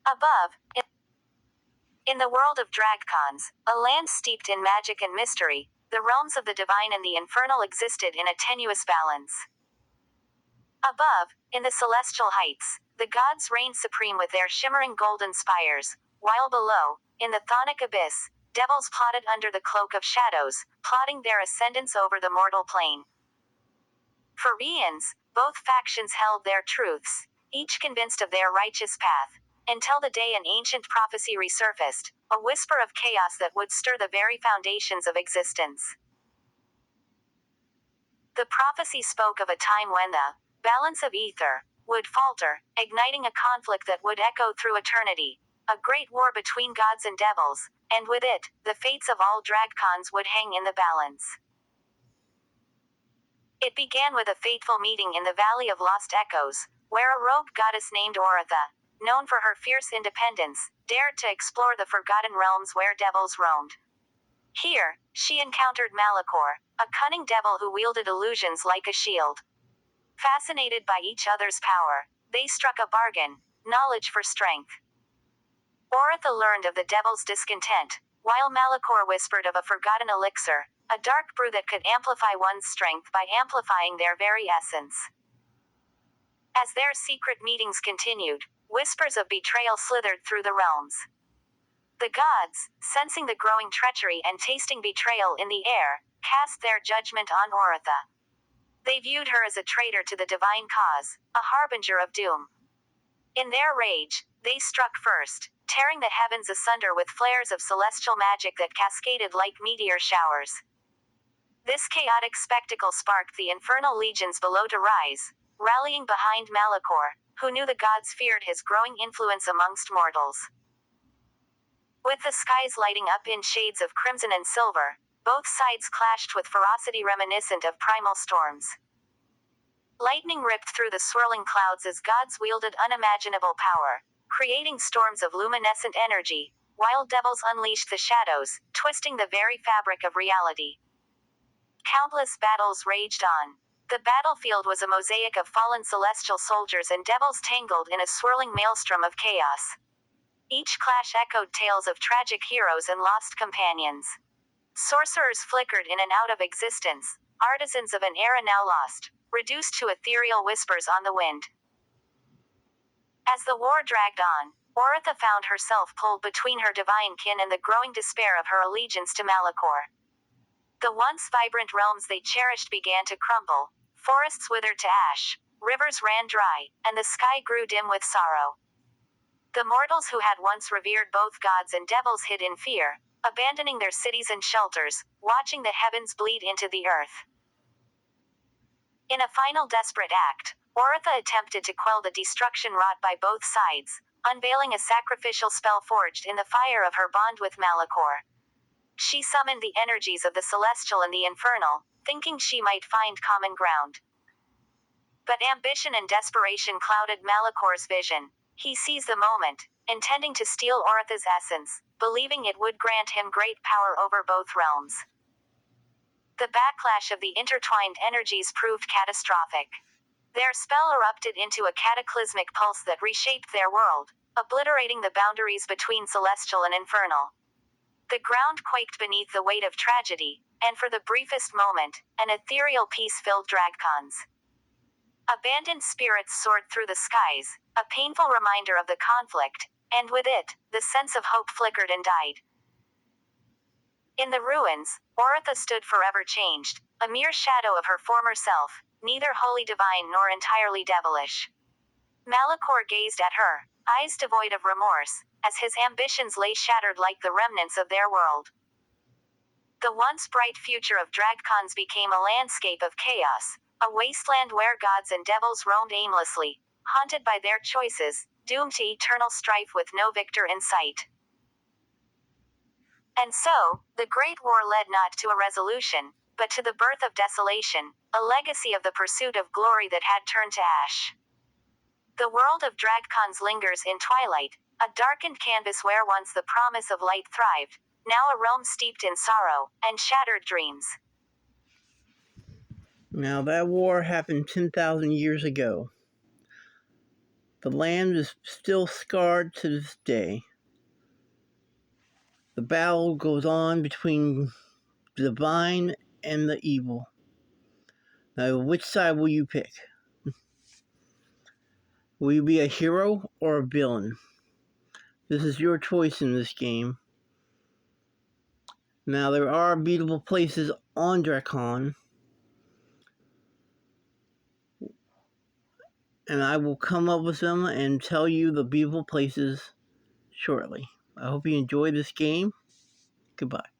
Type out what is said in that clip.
Above, in the world of Dragcons, a land steeped in magic and mystery, the realms of the divine and the infernal existed in a tenuous balance. Above, in the celestial heights, the gods reigned supreme with their shimmering golden spires, while below, in the chthonic abyss, devils plotted under the cloak of shadows, plotting their ascendance over the mortal plane. For eons, both factions held their truths, each convinced of their righteous path, until the day an ancient prophecy resurfaced, a whisper of chaos that would stir the very foundations of existence. The prophecy spoke of a time when the balance of ether would falter, igniting a conflict that would echo through eternity, a great war between gods and devils, and with it, the fates of all Dragcons would hang in the balance. It began with a fateful meeting in the Valley of Lost Echoes, where a rogue goddess named Oratha, known for her fierce independence, dared to explore the forgotten realms where devils roamed. Here, she encountered Malachor, a cunning devil who wielded illusions like a shield. Fascinated by each other's power, they struck a bargain, knowledge for strength. Oratha learned of the devil's discontent, while Malachor whispered of a forgotten elixir, a dark brew that could amplify one's strength by amplifying their very essence. As their secret meetings continued, whispers of betrayal slithered through the realms. The gods, sensing the growing treachery and tasting betrayal in the air, cast their judgment on Oratha. They viewed her as a traitor to the divine cause, a harbinger of doom. In their rage, they struck first, tearing the heavens asunder with flares of celestial magic that cascaded like meteor showers. This chaotic spectacle sparked the infernal legions below to rise, rallying behind Malachor, who knew the gods feared his growing influence amongst mortals. With the skies lighting up in shades of crimson and silver, both sides clashed with ferocity reminiscent of primal storms. Lightning ripped through the swirling clouds as gods wielded unimaginable power, creating storms of luminescent energy, while devils unleashed the shadows, twisting the very fabric of reality. Countless battles raged on. The battlefield was a mosaic of fallen celestial soldiers and devils tangled in a swirling maelstrom of chaos. Each clash echoed tales of tragic heroes and lost companions. Sorcerers flickered in and out of existence, artisans of an era now lost, reduced to ethereal whispers on the wind. As the war dragged on, Oratha found herself pulled between her divine kin and the growing despair of her allegiance to Malachor. The once vibrant realms they cherished began to crumble, forests withered to ash, rivers ran dry, and the sky grew dim with sorrow. The mortals who had once revered both gods and devils hid in fear, abandoning their cities and shelters, watching the heavens bleed into the earth. In a final desperate act, Oratha attempted to quell the destruction wrought by both sides, unveiling a sacrificial spell forged in the fire of her bond with Malachor. She summoned the energies of the celestial and the infernal, thinking she might find common ground. But ambition and desperation clouded Malachor's vision. He seized the moment, intending to steal Oratha's essence, believing it would grant him great power over both realms. The backlash of the intertwined energies proved catastrophic. Their spell erupted into a cataclysmic pulse that reshaped their world, obliterating the boundaries between celestial and infernal. The ground quaked beneath the weight of tragedy, and for the briefest moment, an ethereal peace filled Dragcons. Abandoned spirits soared through the skies, a painful reminder of the conflict, and with it, the sense of hope flickered and died. In the ruins, Oratha stood forever changed, a mere shadow of her former self, neither wholly divine nor entirely devilish. Malachor gazed at her, eyes devoid of remorse, as his ambitions lay shattered like the remnants of their world. The once bright future of Dragcons became a landscape of chaos, a wasteland where gods and devils roamed aimlessly, haunted by their choices, doomed to eternal strife with no victor in sight. And so, the Great War led not to a resolution, but to the birth of desolation, a legacy of the pursuit of glory that had turned to ash. The world of Dragcons lingers in twilight, a darkened canvas where once the promise of light thrived, now a realm steeped in sorrow and shattered dreams. Now that war happened 10,000 years ago. The land is still scarred to this day. The battle goes on between the divine and the evil. Now, which side will you pick? Will you be a hero or a villain? This is your choice in this game. Now, there are beautiful places on Dracon, and I will come up with them and tell you the beautiful places shortly. I hope you enjoy this game. Goodbye.